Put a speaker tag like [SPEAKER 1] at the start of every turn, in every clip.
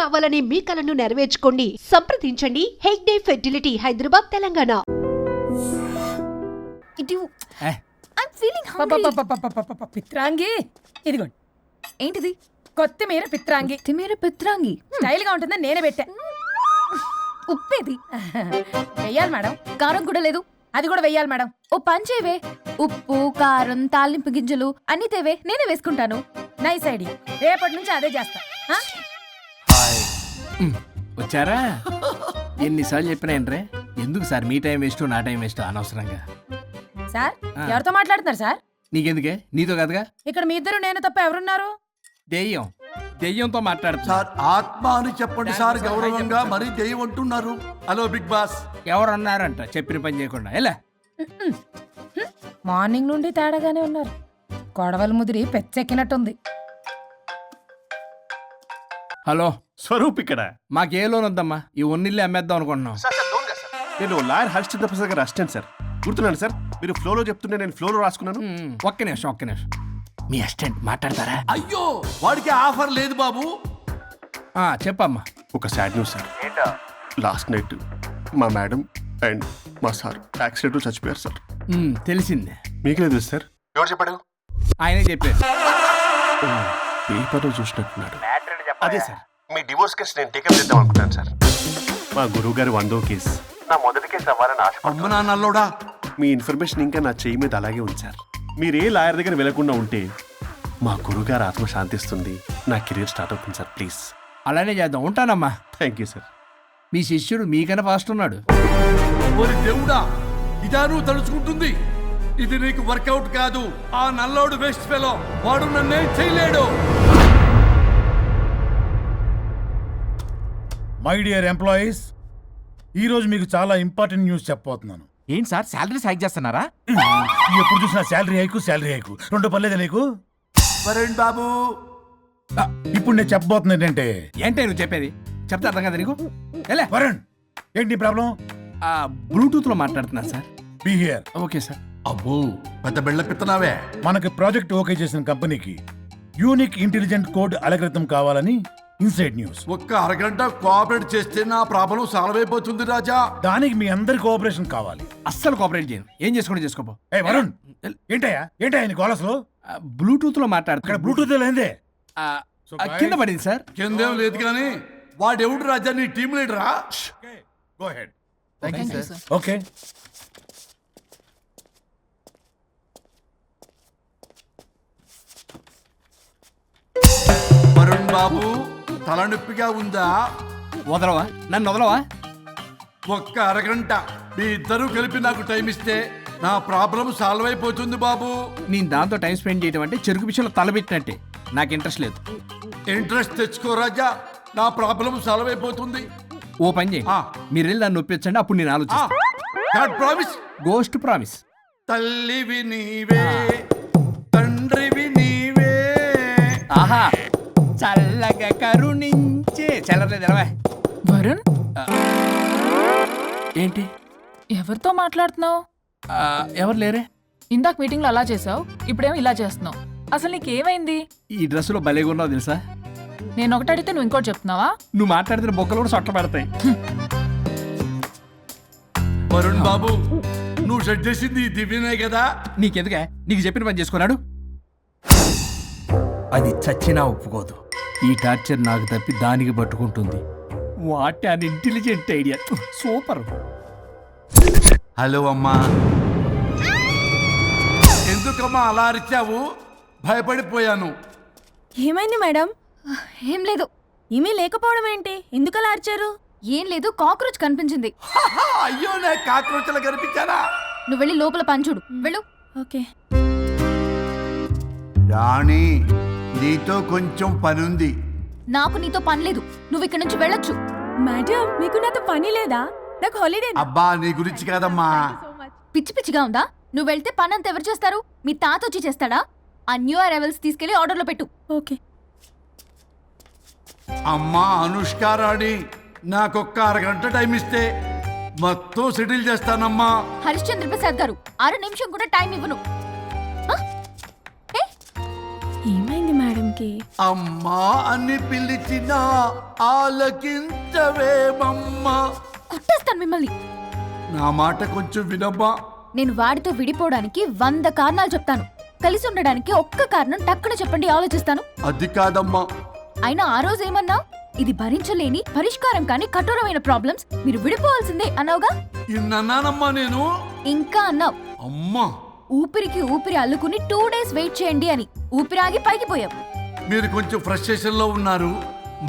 [SPEAKER 1] కావాలనే మీ కలను నెరవేర్చుకోండి. సంప్రదించండి హెగ్డే ఫెర్టిలిటీ, హైదరాబాద్, తెలంగాణ.
[SPEAKER 2] పిత్రాంగి ఇదిగోండి.
[SPEAKER 3] ఏంటిది?
[SPEAKER 2] కొత్తిమీర పిత్రాంగి.
[SPEAKER 3] పిత్రాంగి
[SPEAKER 2] స్టైల్ గా ఉంటుందని నేనే పెట్టా.
[SPEAKER 3] ఉప్పేది?
[SPEAKER 2] వెయ్యాలి మేడం.
[SPEAKER 3] కారం కూడా లేదు.
[SPEAKER 2] అది కూడా వెయ్యాలి మేడం.
[SPEAKER 3] ఓ పంచేవే, ఉప్పు కారం తాలింపు గింజలు అన్ని తేవే, నేనే వేసుకుంటాను.
[SPEAKER 2] Nice idea. రేపటి నుంచి అదే చేస్తా.
[SPEAKER 4] వచ్చారా? ఎన్నిసార్లు చెప్పినాయంట్రే, ఎందుకు సార్ మీ టైం వేస్ట్ నా టైం వేస్ట్ అనవసరంగా?
[SPEAKER 2] సార్ ఎవరితో మాట్లాడుతున్నారు సార్?
[SPEAKER 4] నీకెందుకే, నీతో కదగా.
[SPEAKER 2] ఇక్కడ మీ ఇద్దరు నేను తప్ప ఎవరున్నారు?
[SPEAKER 4] దెయ్యంతో మాట్లాడుతా
[SPEAKER 5] సార్. ఆత్మ అని చెప్పండి సార్, గౌరవంగా. మరీ దెయ్యం అంటున్నారు. Hello big boss.
[SPEAKER 4] ఎవరన్నారంట చెప్పిన పని చేయకుండా? ఎలా
[SPEAKER 2] మార్నింగ్ నుండి తేడాగానే ఉన్నారు. కొడవల ముదిరి పెచ్చెక్కినట్టుంది.
[SPEAKER 4] హలో
[SPEAKER 6] స్వరూప్ ఇక్కడ.
[SPEAKER 4] మాకే లోన్ వద్దమ్మా, ఈ ఒన్నిల్లు అమ్మేద్దాం అనుకుంటున్నాం.
[SPEAKER 6] నేను లాయర్ హరిశ్చంద్ర ప్రసాద్ గారు అసిస్టెంట్ సార్. గుర్తున్నాను సార్, మీరు ఫ్లోలో చెప్తుంటే నేను ఫ్లోలో రాసుకున్నాను.
[SPEAKER 4] ఒక్క నిమిషం. మీ అసిస్టెంట్ మాట్లాడతారా?
[SPEAKER 5] అయ్యో, వాడికి ఆఫర్ లేదు బాబు.
[SPEAKER 4] చెప్పమ్మా.
[SPEAKER 6] ఒక sad news sir. Last night మా మేడం అండ్ మా సార్ యాక్సిడెంట్ చచ్చిపోయారు సార్.
[SPEAKER 4] తెలిసిందే.
[SPEAKER 6] మీకే తెలుసు సార్.
[SPEAKER 5] ఎవరు చెప్పాడు?
[SPEAKER 4] ఆయనే చెప్పారు.
[SPEAKER 6] పేపర్లో చూసినట్టున్నాడు. అదే సార్,
[SPEAKER 5] మీ డివోర్స్ కేసు నేను టేకప్ చేద్దాం అనుకుంటాను సార్.
[SPEAKER 6] మా గురువు గారి 100వ కేసు.
[SPEAKER 5] నా మొదటి కేసు అవ్వాలని ఆశ. అమ్మ నాన్నల్లోడా,
[SPEAKER 6] మీ ఇన్ఫర్మేషన్ ఇంకా నా చెయ్యి మీద అలాగే ఉంది సార్. మీరు ఏ లాయర్ దగ్గర వెళ్లకుండా ఉంటే మా గురువు గారు ఆత్మ శాంతిస్తుంది, నా కెరీర్ స్టార్ట్ అవుతుంది సార్. ప్లీజ్
[SPEAKER 4] అలానే చేద్దాం. ఉంటానమ్మా.
[SPEAKER 6] Thank you sir.
[SPEAKER 4] మీ శిష్యుడు మీకన్నా ఫాస్ట్ ఉన్నాడు.
[SPEAKER 5] ఓరి దేవుడా, ఇదా నువ్వు తలుచుకుంటుంది? ఇది నీకు వర్కౌట్ కాదు. ఆ నల్లోడు వేస్ట్ ఫెలో, వాడు నన్నేం చేయలేడు.
[SPEAKER 7] మై డియర్ ఎంప్లాయీస్, ఈరోజు మీకు చాలా ఇంపార్టెంట్ న్యూస్ చెప్పబోతున్నాను.
[SPEAKER 8] ఏంటి సార్, శాలరీస్ హైక్ చేస్తున్నారా?
[SPEAKER 7] ఎప్పుడు చూసినా శాలరీ హైకు రెండు పర్లేదా నీకు?
[SPEAKER 5] వరుణ్ బాబు,
[SPEAKER 7] ఇప్పుడు నేను చెప్పబోతున్నా ఏంటంటే.
[SPEAKER 4] ఏంటే నువ్వు చెప్పేది? చెప్తా అర్థం కదా నీకు? ఎలా
[SPEAKER 7] వరుణ్, ఏంటి ప్రాబ్లం?
[SPEAKER 4] బ్లూటూత్ లో మాట్లాడుతున్నా sir.
[SPEAKER 7] Be here.
[SPEAKER 4] Okay sir.
[SPEAKER 5] అబ్బో, పెద్ద బిళ్ళ పిత్తనావే.
[SPEAKER 7] మనకి ప్రాజెక్ట్ ఓకే చేసిన కంపెనీకి యూనిక్ ఇంటెలిజెంట్ కోడ్ అలకృతం కావాలని ఇన్సైడ్ న్యూస్.
[SPEAKER 5] ఒక్క అరగంట కోఆపరేట్ చేస్తే నా ప్రాబ్లం సాల్వ్ అయిపోతుంది రాజా.
[SPEAKER 7] దానికి మీ అందరి కోఆపరేషన్ కావాలి.
[SPEAKER 4] అస్సలు కోఆపరేట్ చేయను. ఏం చేసుకోండి చేసుకోపో.
[SPEAKER 7] ఏ వరుణ్, ఏంటయ్యా నీ కాలర్స్లో?
[SPEAKER 4] బ్లూటూత్ లో
[SPEAKER 7] ఇక్కడ
[SPEAKER 4] మాట్లాడుతున్నా.
[SPEAKER 7] బ్లూటూత్ లేదే.
[SPEAKER 4] కింద పడింది సార్.
[SPEAKER 5] కిందేం లేదు కానీ వాడెవడు రాజా, నీ టీం లీడరా?
[SPEAKER 7] Go head.
[SPEAKER 8] Thank you sir.
[SPEAKER 7] Okay.
[SPEAKER 5] Varun babu, తలనొప్పిగా ఉందా?
[SPEAKER 4] వదలవా? నన్ను వదలవా?
[SPEAKER 5] ఒక్క అరగంట మీ ఇద్దరూ కలిపి నాకు టైం ఇస్తే నా ప్రాబ్లం సాల్వ్ అయిపోతుంది బాబు.
[SPEAKER 4] నేను దాంతో టైం స్పెండ్ చేయడం అంటే చెరుకు విషయంలో తలబెట్టినట్టే. నాకు ఇంట్రెస్ట్ లేదు.
[SPEAKER 5] ఇంట్రెస్ట్ తెచ్చుకో రాజా, నా ప్రాబ్లం సాల్వ్ అయిపోతుంది.
[SPEAKER 4] ఓ పని చేయి, మీరు వెళ్ళి నన్ను ఒప్పించండి, అప్పుడు నేను ఆలోచిస్తాను.
[SPEAKER 5] God promise.
[SPEAKER 4] Ghost promise.
[SPEAKER 5] తల్లివి నీవే, తండ్రివి నీవే.
[SPEAKER 4] ఆహా, చల్లగా కరుణించే. చల్లలేదు ఎలవా.
[SPEAKER 2] వరుణ్,
[SPEAKER 4] ఏంటి
[SPEAKER 2] ఎవరితో మాట్లాడుతున్నావు?
[SPEAKER 4] ఎవరు లేరే?
[SPEAKER 2] ఇందాక మీటింగ్ లో అలా చేసావు, ఇప్పుడేమో ఇలా చేస్తున్నావు. అసలు నీకేమైంది?
[SPEAKER 4] ఈ డ్రెస్సులో భలేగా ఉన్నావు తెలుసా?
[SPEAKER 2] నేను ఒకటి అడిగితే నువ్వు ఇంకోటి చెప్తున్నావా?
[SPEAKER 4] నువ్వు మాట్లాడితే బొక్కలు కూడా సొట్ట పడతాయి.
[SPEAKER 5] వరుణ్ బాబు, నువ్వు సెట్ చేసింది ఈ దివ్యనే కదా?
[SPEAKER 4] నీకెందుకే? నీకు చెప్పిన పని చేసుకున్నాడు. అది చచ్చినా ఒప్పుకోదు. ఈ టార్చర్ నాకు తప్పి దానికి పట్టుకుంటుంది. What an intelligent idea. Super.
[SPEAKER 5] Hello అమ్మా. ఎందుకమ్మా అలా అరిచావు? భయపడిపోయాను.
[SPEAKER 9] ఏమైంది మేడం?
[SPEAKER 3] ఏం లేదు.
[SPEAKER 9] ఏమీ లేకపోవడం ఏంటి? ఎందుకు అలా అరిచారు?
[SPEAKER 3] ఏం లేదు, కాక్రోచ్ కనిపించింది.
[SPEAKER 5] అయ్యో, నాకు కాక్రోచ్లు కనిపించారా?
[SPEAKER 3] నువ్వు వెళ్ళి లోపల పని చూడు. వెళ్ళు.
[SPEAKER 9] ఓకే.
[SPEAKER 5] రాణి, నీతో కొంచెం పనుంది.
[SPEAKER 3] నాకు నీతో పని లేదు. నువ్వు ఇక్కడ నుంచి వెళ్ళొచ్చు.
[SPEAKER 9] మేడం, మీకు నాతో పని లేదా? నాకు హాలిడే.
[SPEAKER 5] అబ్బా, నీ గురించి కాదమ్మా.
[SPEAKER 3] పిచ్చి పిచ్చిగా ఉందా? నువ్వు వెళ్తే పని అంతా ఎవరు చేస్తారు? మీ తాత వచ్చి చేస్తాడా? ఆ న్యూ అరైవల్స్ తీసుకెళ్లి ఆర్డర్లో పెట్టు.
[SPEAKER 9] ఓకే.
[SPEAKER 5] అమ్మా అనుష్క రాణి, నాకొక్క అరగంట టైం ఇస్తే మొత్తం సెటిల్ చేస్తానమ్మా.
[SPEAKER 3] హరిశ్చంద్ర ప్రసాద్ గారు, 6 నిమిషం కూడా టైం ఇవ్వను.
[SPEAKER 9] ఏమైంది మేడం? మాట్లాడడానికి.
[SPEAKER 5] అమ్మా అని పిలిచినా ఆలకించవేమమ్మా.
[SPEAKER 3] కొట్టేస్తాను మిమ్మల్ని.
[SPEAKER 5] నా మాట కొంచెం వినమ్మా.
[SPEAKER 3] నేను వాడితో విడిపోవడానికి 100 కారణాలు చెప్తాను. కలిసి ఉండడానికి ఒక్క కారణం టక్కున చెప్పండి, ఆలోచిస్తాను.
[SPEAKER 5] అది కాదమ్మా.
[SPEAKER 3] అయినా ఆ రోజు ఏమన్నా, ఇది భరించలేని పరిష్కారం కాని కఠోరమైన ప్రాబ్లమ్స్, మీరు విడిపోవాల్సిందే అన్నావుగా.
[SPEAKER 5] ఇన్నానమ్మా నేను.
[SPEAKER 3] ఇంకా అన్నావు,
[SPEAKER 5] అమ్మా
[SPEAKER 3] ఊపిరికి ఊపిరి అల్లుకుని 2 days వెయిట్ చేయండి అని. ఊపిరాగి పైకి పోయావు.
[SPEAKER 5] మీరు కొంచెం ఫ్రస్ట్రేషన్ లో ఉన్నారు.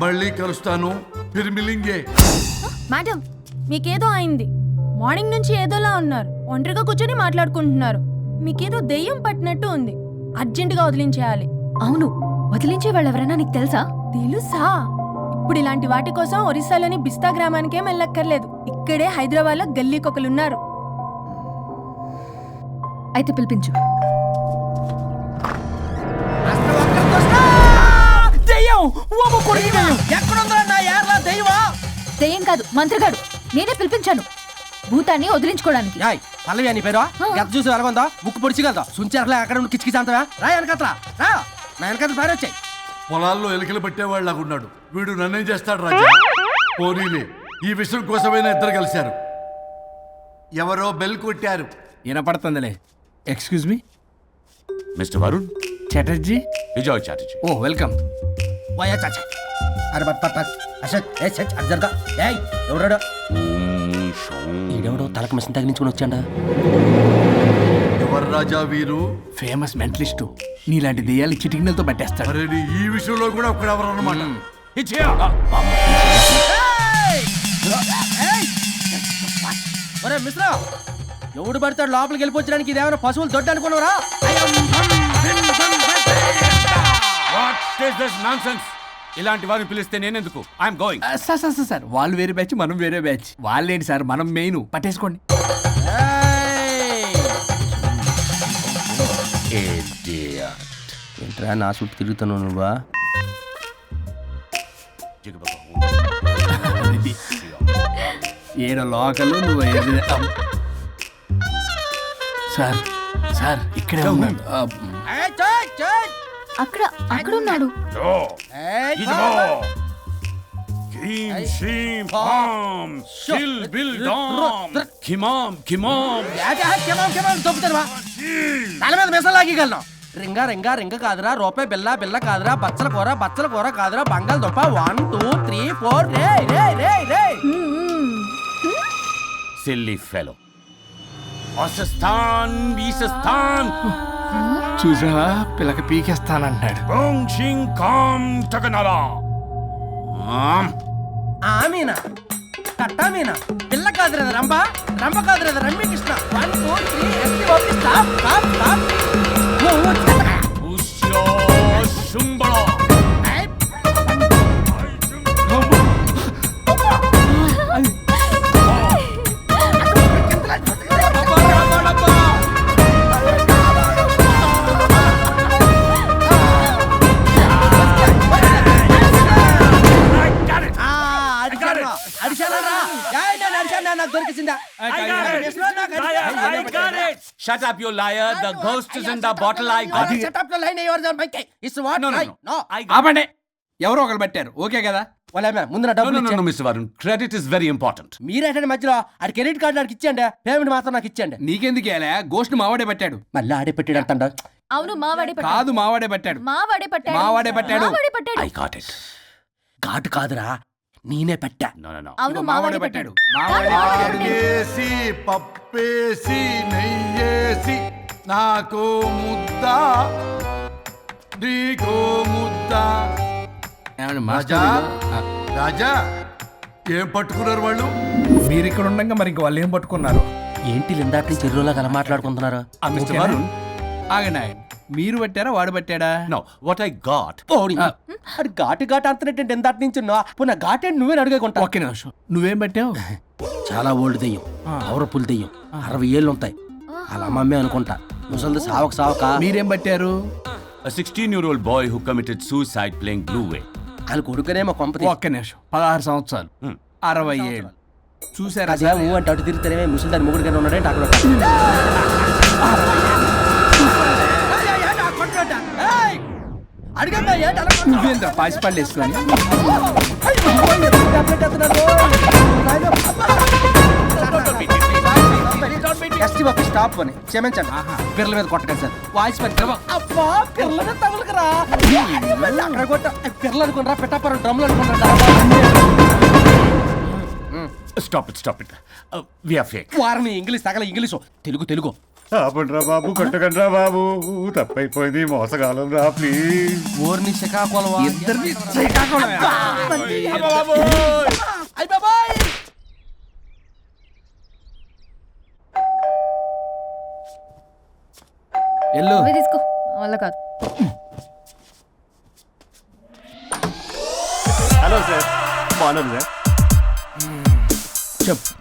[SPEAKER 5] మళ్ళీ కలుస్తాను. ఫిర్మిలింగే.
[SPEAKER 9] మేడం, మీకేదో అయింది. మార్నింగ్ నుంచి ఏదోలా ఉన్నారు. ఒంటరిగా కూర్చొని మాట్లాడుకుంటున్నారు. మీకేదో దెయ్యం పట్టినట్టు ఉంది. అర్జెంటుగా వదిలించేయాలి.
[SPEAKER 3] అవును, వదిలించే వాళ్ళెవరైనా నీకు తెలుసా?
[SPEAKER 9] తెలుసా? ఇప్పుడు ఇలాంటి వాటి కోసం ఒరిస్సాలోని బిస్తా గ్రామానికేం వెళ్ళక్కర్లేదు. ఇక్కడే హైదరాబాద్లో గల్లీకొకలున్నారు.
[SPEAKER 3] అయితే పిలిపించు. దెయ్యం కాదు, మంత్రగాడు. నేనే పిలిపించాను భూతాన్ని వదిలించుకోవడానికి.
[SPEAKER 8] పల్లవి అని పేరు గత చూసి వెలగొందా ముక్కు పొడిచిగలదా సుంచరలే అక్కడ కిచకిచ అంతవా రా వెనకత్రా రా నా వెనకత్ర పేరు వచ్చాయి.
[SPEAKER 5] పొలాల్లో ఎలికలు పట్టేవాళ్ళగా ఉన్నాడు వీడు. నన్నేం చేస్తాడు రాజా? పోనీలే, ఈ విషయం కోసమైనా ఇద్దరు కలిశారు. ఎవరో బెల్ కొట్టారు.
[SPEAKER 4] వినపడుతుందిలే. Excuse me,
[SPEAKER 10] mister Varun
[SPEAKER 4] Chatterjee.
[SPEAKER 10] Vijay Chatterjee.
[SPEAKER 4] Oh welcome.
[SPEAKER 8] వయా చాచా అరే బట్ పట్ అసత్ ఏ సచ్ అర్జర్గా ఏయ్ ఎవడో ఈడెవడో తలకు మిషన్ తగిలించుకుని వచ్చాడా?
[SPEAKER 5] ఎవరు రాజా వీరు?
[SPEAKER 4] Famous mentalist. నీలాంటి దెయ్యాలు చిటికినలతో పట్టేస్తాడు.
[SPEAKER 5] అరే నీ ఈ విషయంలో కూడా ఒకడెవరు అన్నమాట.
[SPEAKER 8] ఒరే మిశ్రా, ఎవడు పడతాడు లోపలికి వెళ్ళిపోవడానికి? ఇదేమైనా పశువులు దొడ్డు అనుకున్నారా?
[SPEAKER 10] ఇలాంటి వారిని పిలిస్తే నేనెందుకు? I'm going.
[SPEAKER 4] సార్ వాళ్ళు వేరే బ్యాచ్, మనం వేరే బ్యాచ్. వాళ్ళేంటి సార్, మనం మెయిన్. పట్టేసుకోండి.
[SPEAKER 8] ఏంట్రా నా చుట్టూ తిరుగుతున్నావు నువ్వా?
[SPEAKER 4] ఏడో లోకలు నువ్వు సార్. సార్ ఇక్కడే ఉన్నాడు.
[SPEAKER 3] అక్కడ అక్కడ ఉన్నాడు.
[SPEAKER 8] తల మీద మిసలు లాగగలను. రింగ రింగ రింగ కాదురా, రూపాయి బిల్ల బిల్ల కాదురా, బచ్చల కూర కాదురా, బంగాళదుంప 1 2 3 4 రే రే రే రే.
[SPEAKER 10] Silly fellow. అసస్థాన్ వీసస్థాన్
[SPEAKER 4] చూసావా, పిల్లకి పీకేస్తానంటాడు.
[SPEAKER 8] ఆమీనా తట్టామీనా పిల్ల కాదురా రంభ, రంభ కాదురా రమ్మి కృష్ణ. 1 2 3 ఎస్టీ ఓపి stop stop stop.
[SPEAKER 10] Shut up, you liar. The ghost is in the bottle. I got it.
[SPEAKER 8] Shut up your line. Your mic is what?
[SPEAKER 10] No.
[SPEAKER 4] ఆపండి. ఎవరో ఒకరు పెట్టారు. ఓకే కదా?
[SPEAKER 8] ముందు నా డబ్బులు
[SPEAKER 10] No, Mr. Varun. Credit is very important.
[SPEAKER 8] మీరేటండి మధ్యలో ఆడి credit card నాకు ఇచ్చేయండి, పేమెంట్ మాత్రం నాకు ఇచ్చేయండి.
[SPEAKER 4] నీకెందుకు ఇలా? గోస్ట్ మావాడే పట్టాడు.
[SPEAKER 8] మళ్ళీ ఆడే పెట్టాడు అంట.
[SPEAKER 3] అవును, మావాడే పట్టాడు.
[SPEAKER 4] కాదు, మావాడే పట్టాడు.
[SPEAKER 3] మావాడే పట్టాడు.
[SPEAKER 4] మావాడే పట్టాడు.
[SPEAKER 3] మావాడే పట్టాడు.
[SPEAKER 10] I got it.
[SPEAKER 8] ఘాటు కాదురా, నేనే పెట్టా.
[SPEAKER 10] No.
[SPEAKER 3] అవును, మావాడే పట్టాడు.
[SPEAKER 5] ఆగేసి పప్పేసి నెయ్యేసి నాకు ముద్ద నీకో ముద్ద.
[SPEAKER 4] ఏమండి
[SPEAKER 5] రాజా
[SPEAKER 4] మాస్టర్?
[SPEAKER 5] రాజా ఏం పట్టుకున్నారు వాళ్ళు?
[SPEAKER 4] మీరు ఇక్కడ ఉండగా మరి ఇంక వాళ్ళు ఏం పట్టుకున్నారు?
[SPEAKER 8] ఏంటి లిందాటి నుంచి చెరువులో కల మాట్లాడుకుంటున్నారు?
[SPEAKER 10] Mr. Varun.
[SPEAKER 4] ఆగండి. మీరు పట్టారా, వాడు పట్టాడా?
[SPEAKER 10] No, what I got.
[SPEAKER 8] అది ఘాటు అంతనేటండి ఎందాటి నుంచి నా ఘాటేంటి నువ్వే అడుగుకుంటా.
[SPEAKER 4] ఒక్క నిమిషం. నువ్వేం పట్టావు?
[SPEAKER 8] చాలా ఓల్డ్ దెయ్యం, పవర్ఫుల్ దెయ్యం, 60 ఏళ్ళు ఉంటాయి. అలా మమ్మే అనుకుంటా. ముసలిది సావక
[SPEAKER 4] మీరేం పట్టారు?
[SPEAKER 10] A 16-year-old boy who committed suicide playing Blue Whale.
[SPEAKER 8] వాళ్ళ కొడుకునేమో కొంపతి.
[SPEAKER 4] ఒక్క నిమిషం. 16 సంవత్సరాలు, 60 ఏళ్ళు. చూసారా?
[SPEAKER 8] అదే మూవ్ అంటే అటు తిరుగుతానే ముసలి దాని ముగ్గురు ఉన్నాడంటే అక్కడ. అడిగమ్మయ్యా
[SPEAKER 4] నువ్వేంద్ర పాసిపళ్ళు వేసుకొని
[SPEAKER 8] స్టాప్ అని క్షమించండి పిల్లల మీద కొట్టకండి సార్ వాయిస్ అబ్బా పిల్లల మీద తగులుకురా అక్కడ కొట్ట పిల్లలు అనుకున్నారా పెట్టాపరం డ్రమ్లు అనుకున్నారా
[SPEAKER 10] Stop it. We are fake.
[SPEAKER 8] వారిని ఇంగ్లీష్ తగల ఇంగ్లీషు తెలుగు
[SPEAKER 6] ఆపండ్రా బాబు కొట్టకండ్రా బాబు తప్పైపోయింది మోసగాలం రా ప్లీజ్.
[SPEAKER 8] ఊరిని శ్రీకాకుళం
[SPEAKER 4] ఇద్దరిని శ్రీకాకుళం.
[SPEAKER 8] అయ్ బాబాయ్
[SPEAKER 4] ఎల్లు
[SPEAKER 3] నువ్వే తీసుకో వల్ల కాదు.
[SPEAKER 6] హలో సార్ బాగున్నాను సార్.
[SPEAKER 4] చెప్పు.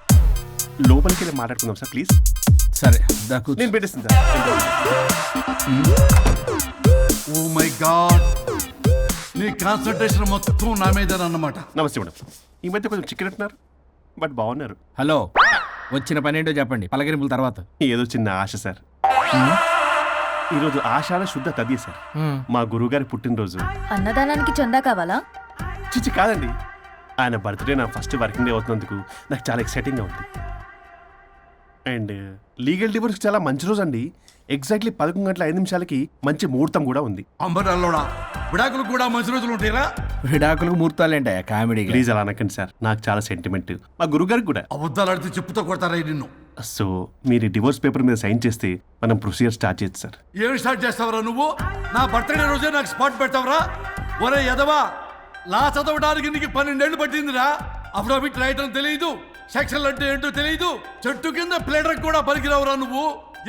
[SPEAKER 6] లోపలికి వెళ్ళి మాట్లాడుకుందాం సార్ ప్లీజ్.
[SPEAKER 4] సరే దాకు
[SPEAKER 6] నేను పెట్టేస్తాను సార్.
[SPEAKER 5] ఓ మై గాడ్, నీ కాన్సన్ట్రేషన్ మొత్తం నా మీదనన్నమాట.
[SPEAKER 6] నమస్తే మేడం. ఈ మధ్య కొంచెం చిక్కినట్టున్నారు బట్ బాగున్నారు.
[SPEAKER 4] హలో, వచ్చిన పని ఏంటో చెప్పండి, పలకరింపుల తర్వాత.
[SPEAKER 6] ఏదో చిన్న ఆశ సార్. ఈరోజు ఆషాఢ శుద్ధ తదియ సార్, మా గురువుగారి పుట్టినరోజు.
[SPEAKER 3] అన్నదానానికి చందా కావాలా?
[SPEAKER 6] చిచ్చి కాదండి, ఆయన బర్త్డే నా ఫస్ట్ వర్కింగ్ డే అవుతున్నందుకు నాకు చాలా ఎక్సైటింగ్గా ఉంది. అండ్ లీగల్ డివోర్స్ చాలా మంచి రోజు అండి. ఎగ్జాక్ట్లీ 11:05 మంచి ముహూర్తం కూడా ఉంది.
[SPEAKER 5] అంబరాల్లోడా విడాకులు కూడా మంచి రోజులు ఉంటాయిరా?
[SPEAKER 4] విడాకులకు ముహూర్తాలు ఏంటా కామెడీ?
[SPEAKER 6] ప్లీజ్ అలా అనకండి సార్, నాకు చాలా సెంటిమెంట్, మా గురుగారికి కూడా.
[SPEAKER 5] అబద్ధాలు ఆడితే చెప్పుతో కొడతారా నిన్ను?
[SPEAKER 6] సో మీరు డివోర్స్ పేపర్ మీద సైన్ చేస్తే మనం ప్రొసీజర్ స్టార్ట్ చేయొచ్చు సార్.
[SPEAKER 5] ఏమి స్టార్ట్ చేస్తావరా నువ్వు? నా బర్త్డే రోజే నాకు స్పాట్ పెడతావరా? ఒరే ఎదవా, లా చదవడానికి నీకు 12 ఏళ్ళు పట్టిందిరా. అఫిడవిట్ రాయటం తెలియదు, సెక్షన్ అంటే ఏంటో తెలియదు, చెట్టు కింద ప్లేడర్ కూడా పలికిరావురా నువ్వు.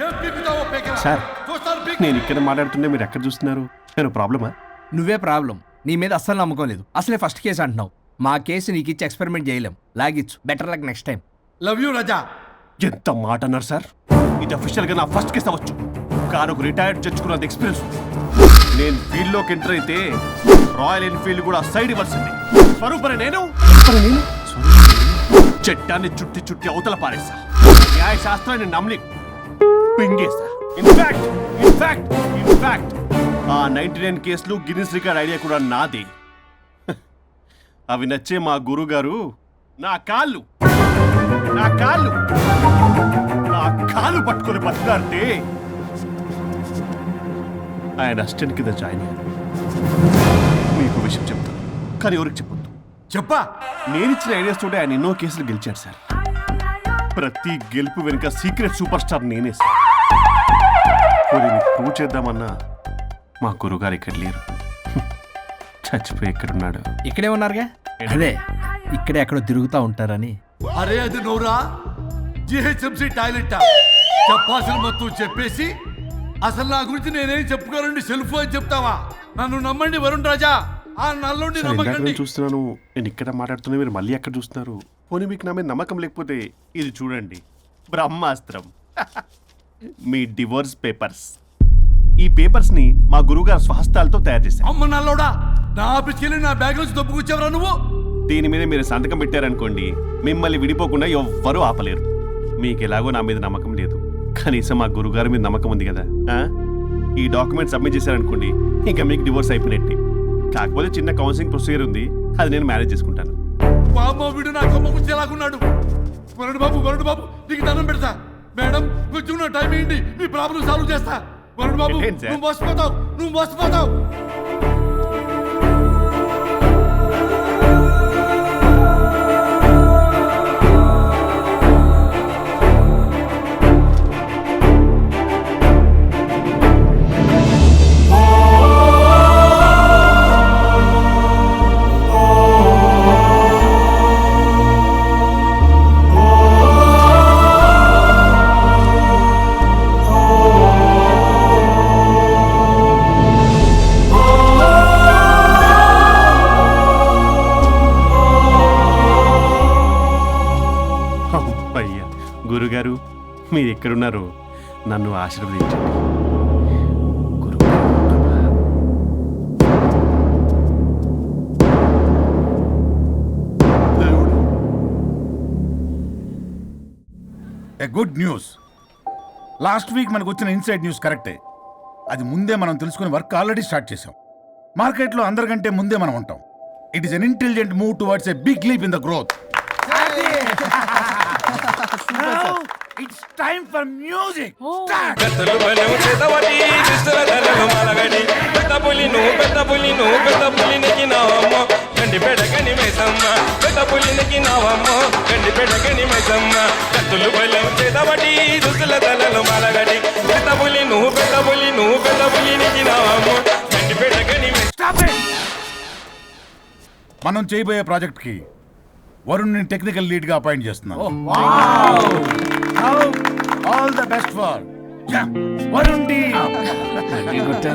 [SPEAKER 5] ఏం పీకుతావో పీకరా.
[SPEAKER 6] సార్
[SPEAKER 5] చూస్తాను పీకు.
[SPEAKER 6] నేను ఇక్కడ మాట్లాడుతుంటే మీరు ఎక్కడ చూస్తున్నారు? నేను ప్రాబ్లమా?
[SPEAKER 4] నువ్వే ప్రాబ్లం. నీ మీద అస్సలు నమ్మకం లేదు. అసలే ఫస్ట్ కేసు అంటున్నావు. మా కేసు నీకు ఇచ్చి ఎక్స్పెరిమెంట్ చేయలేం. లాగిచ్చు. Better luck next time.
[SPEAKER 5] Love you Raja.
[SPEAKER 6] ఎంత మాట అన్నారు సార్. ఇది అఫీషియల్గా నా ఫస్ట్ కేసు అవ్వచ్చు, కానీ ఒక రిటైర్డ్ జడ్జ్ కున్నది ఎక్స్పీరియన్స్. నేను ఫీల్డ్లోకి ఎంటర్ అయితే రాయల్ ఎన్ఫీల్డ్ కూడా సైడ్ ఇవ్వాల్సింది. స్వరూపనే నేను చట్టాన్ని చుట్టి అవతల పారేసా. న్యాయ శాస్త్రాన్ని నమ్మి పింగేసా. ఇన్ఫాక్ట్ ఆ 99 కేసులు గిన్నిస్ రికార్డ్ ఐడియా కూడా నాదే. అవి నచ్చే మా గురువు గారు నా కాళ్ళు పట్టుకొని బతుకుతారంటే ఆయన అసిస్టెంట్ కింద జాయిన్ అయ్యాను. మీకు విషయం చెప్తాను, కానీ ఎవరికి చెప్పొద్దు.
[SPEAKER 5] చెప్పా.
[SPEAKER 6] నేనిచ్చిన ఐడియాస్ తోటి ఆయన ఎన్నో కేసులు గెలిచాడు సార్. ప్రతి గెలుపు వెనుక సీక్రెట్ సూపర్ స్టార్ నేనే సార్. ప్రూవ్ చేద్దామన్నా మా గురుగారు ఇక్కడ లేరు. చచ్చిపోయి ఎక్కడున్నాడు?
[SPEAKER 4] ఇక్కడే ఉన్నారుగా. అదే ఇక్కడే ఎక్కడో తిరుగుతూ ఉంటారని.
[SPEAKER 5] అరే అది నోరా, జిహెచ్ఎంసీ టాయిలెట్. చెప్పాల్సిన మొత్తం చెప్పేసి అసలు నా గురించి నేనేం చెప్పుకోరండి సెల్ఫ్ అని చెప్తావా? నన్ను నమ్మండి వరుణ్ రాజా, ఆ నల్లుండి నమ్మకండి.
[SPEAKER 6] చూస్తున్నాను, నేను ఇక్కడ మాట్లాడుతున్నా, మీరు మళ్ళీ ఎక్కడ చూస్తున్నారు? పోనీ మీకు నా మీద నమ్మకం లేకపోతే ఇది చూడండి, బ్రహ్మాస్త్రం. మీ డివోర్స్ పేపర్స్. ఈ పేపర్స్ ని మా గురువుగారు స్వహస్తాలతో తయారు చేశారు.
[SPEAKER 5] అమ్మ నల్లోడా, నా ఆఫీస్కి వెళ్ళి నా బ్యాగ్ నుంచి దొబ్బుకొచ్చావరా నువ్వు?
[SPEAKER 6] దీని మీద మీరు సంతకం పెట్టారనుకోండి, మిమ్మల్ని విడిపోకుండా ఎవ్వరూ ఆపలేరు. మీకు ఎలాగో నా మీద నమ్మకం లేదు, కనీసం మా గురుగారి మీద నమ్మకం ఉంది కదా. ఈ డాక్యుమెంట్ సబ్మిట్ చేశారనుకోండి, ఇంకా మీకు డివోర్స్ అయిపోయినట్టే. కాకపోతే చిన్న కౌన్సిలింగ్ ప్రొసీజర్ ఉంది, అది నేను మేనేజ్ చేసుకుంటాను.
[SPEAKER 5] వీడు నా కొమ్మ గురించి ఎలాగున్నాడు? వరుణ్ బాబు నీకు దండం పెడతా. మేడం కొంచెం నా టైం ఏంటి, మీ ప్రాబ్లం సాల్వ్ చేస్తా. వరుణ్ బాబు నువ్వు మోసపోతావు.
[SPEAKER 6] గురుగారు, మీరు ఎక్కడున్నారో నన్ను ఆశీర్వదించండి.
[SPEAKER 7] A good news. Last week మనకు వచ్చిన ఇన్సైడ్ న్యూస్ కరెక్టే. అది ముందే మనం తెలుసుకుని వర్క్ ఆల్రెడీ స్టార్ట్ చేసాం. మార్కెట్లో అందరికంటే ముందే మనం ఉంటాం. It is an intelligent move towards a big leap in the growth. It's time for music. మనం చేయబోయే ప్రాజెక్ట్ కి వరుణ్ టెక్నికల్ లీడ్ గా అపాయింట్ చేస్తున్నాం. All the best for Varun team.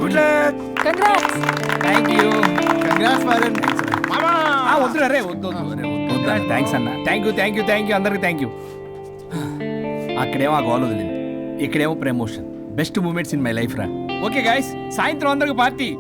[SPEAKER 7] Good luck.
[SPEAKER 2] Congrats.
[SPEAKER 4] Thank you. Congrats Varun. వద్దు రే వద్దు. Thanks అన్న. Thank you అందరికి థ్యాంక్ యూ. అక్కడేమో ఆ గోల్ వదిలింది, ఇక్కడేమో promotion. Best moments in my life రా. ఓకే గైస్, సాయంత్రం అందరికి పార్టీ.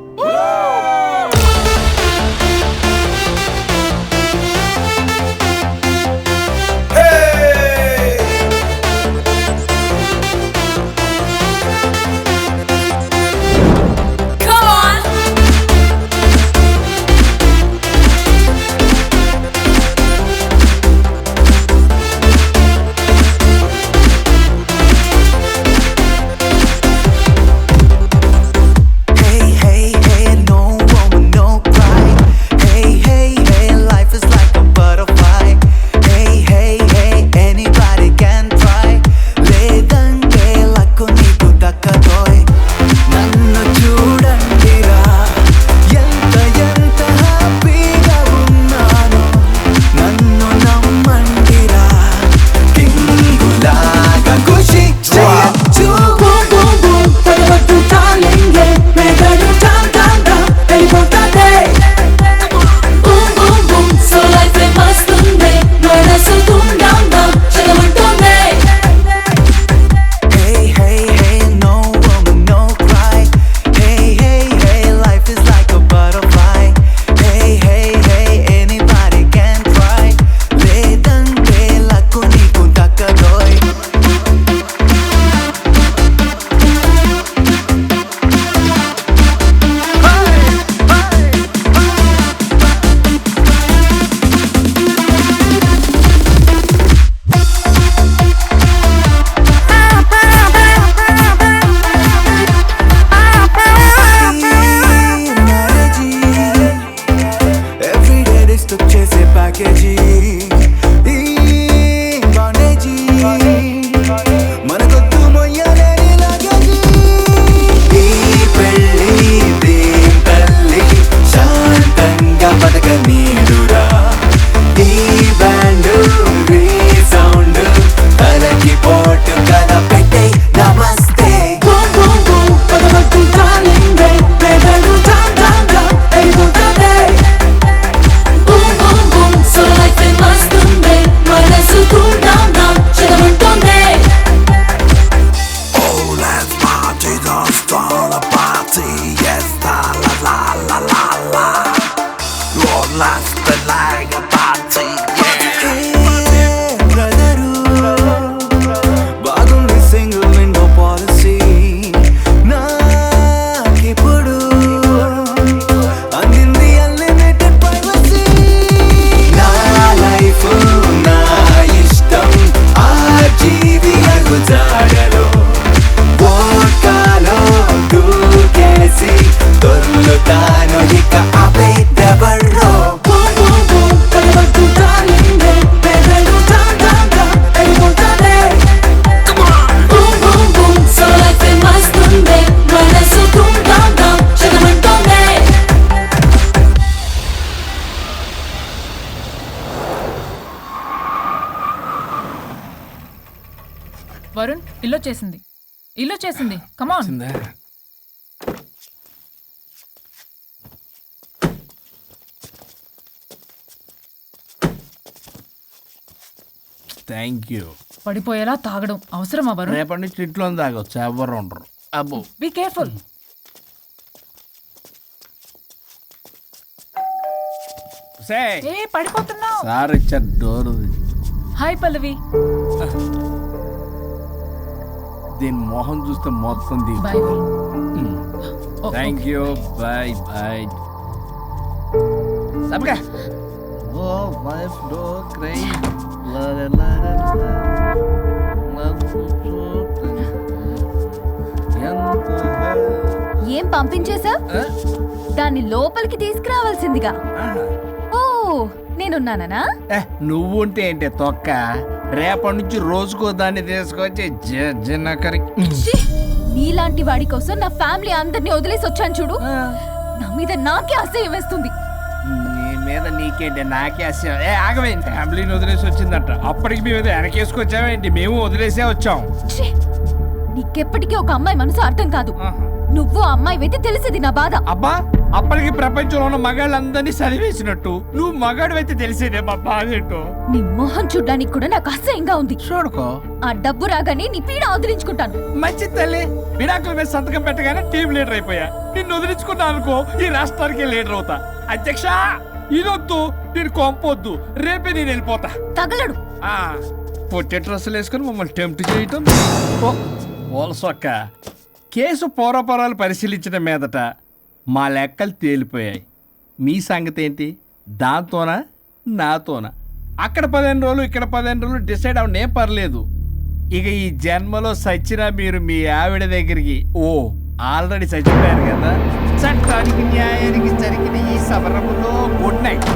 [SPEAKER 2] వరుణ్, ఇల్లు చేసింది. కమాన్.
[SPEAKER 4] Thank you.
[SPEAKER 2] పడిపోయేలా తాగడం అవసరమా వరుణ్?
[SPEAKER 4] రేపటి నుంచి ఇంట్లో తాగొచ్చు, ఎవరు ఉండరు. అబ్బో,
[SPEAKER 2] బీ కేర్ఫుల్. పడిపోతున్నావు.
[SPEAKER 4] సార్ ఇచ్చారు డోర్.
[SPEAKER 2] హాయ్ పల్లవి.
[SPEAKER 4] దీని మొహం చూస్తే మొత్తం
[SPEAKER 2] bye.
[SPEAKER 4] Thank you. Bye bye. सबका ओ वाइफ डो क्राई ला ला ला
[SPEAKER 3] ఏం పంపించేశా? దాన్ని లోపలికి తీసుకురావాల్సిందిగా. ఓ నేనున్నానా?
[SPEAKER 4] నువ్వుంటే ఏంటి తొక్క, రేపటి నుంచి రోజుకో దాన్ని తీసుకొచ్చి జిన్నకరి.
[SPEAKER 3] నీలాంటి వాడి కోసం నా ఫ్యామిలీ అందరినీ వదిలేసి వచ్చాను చూడు. నా మీద నాకే అసహ్యం వేస్తుంది.
[SPEAKER 4] నీ మీద నీకేంటి, నాకే అసహ్యం. ఆగవేంటి, ఫ్యామిలీని వదిలేసి వచ్చిందంట, అప్పటికి మేము వెనకేసుకొచ్చామేంటి? మేము వదిలేసే వచ్చాం.
[SPEAKER 3] నీకెప్పటికీ ఒక అమ్మాయి మనసు అర్థం కాదు. నువ్వు అమ్మాయి అయితే తెలిసేది నా బాధ.
[SPEAKER 4] అబ్బా, అప్పటికి ప్రపంచంలో ఉన్న మగాళ్ళందరినీ చదివేసినట్టు నువ్వు మగాడు అయితే తెలిసేదే మా బాధ ఏంటో.
[SPEAKER 3] నీ మొహం చూడ్డానికి కూడా నాకు అసహ్యంగా ఉంది.
[SPEAKER 4] చూడుకో,
[SPEAKER 3] ఆ డబ్బు రాగానే నీ పీడ వదిలించుకుంటాను.
[SPEAKER 4] మంచి తల్లి, విడాకుల మీద సంతకం పెట్టగానే టీం లీడర్ అయిపోయా. నిన్ను వదిలించుకున్నా అనుకో, ఈ రాష్ట్రానికి లీడర్ అవుతా. అధ్యక్ష, ఇదొద్దు, నేను కొంపొద్దు, రేపే నేను వెళ్ళిపోతా.
[SPEAKER 3] తగలడు.
[SPEAKER 4] పొట్టె డ్రెస్సులు వేసుకుని మమ్మల్ని టెంప్ట్ చేయటం. ఓలసొక్క, కేసు పూర్వపరాలు పరిశీలించిన మీదట మా లెక్కలు తేలిపోయాయి. మీ సంగతి ఏంటి? దాంతోనా నాతోనా? అక్కడ 15 రోజులు, ఇక్కడ 15 రోజులు డిసైడ్ అవనేం పర్లేదు. ఇక ఈ జన్మలో సచ్చినా మీరు మీ ఆవిడ దగ్గరికి ఆల్రెడీ చచ్చిపోయారు కదా. చట్టానికి న్యాయానికి జరిగిన ఈ సమరంలో గుడ్ నైట్.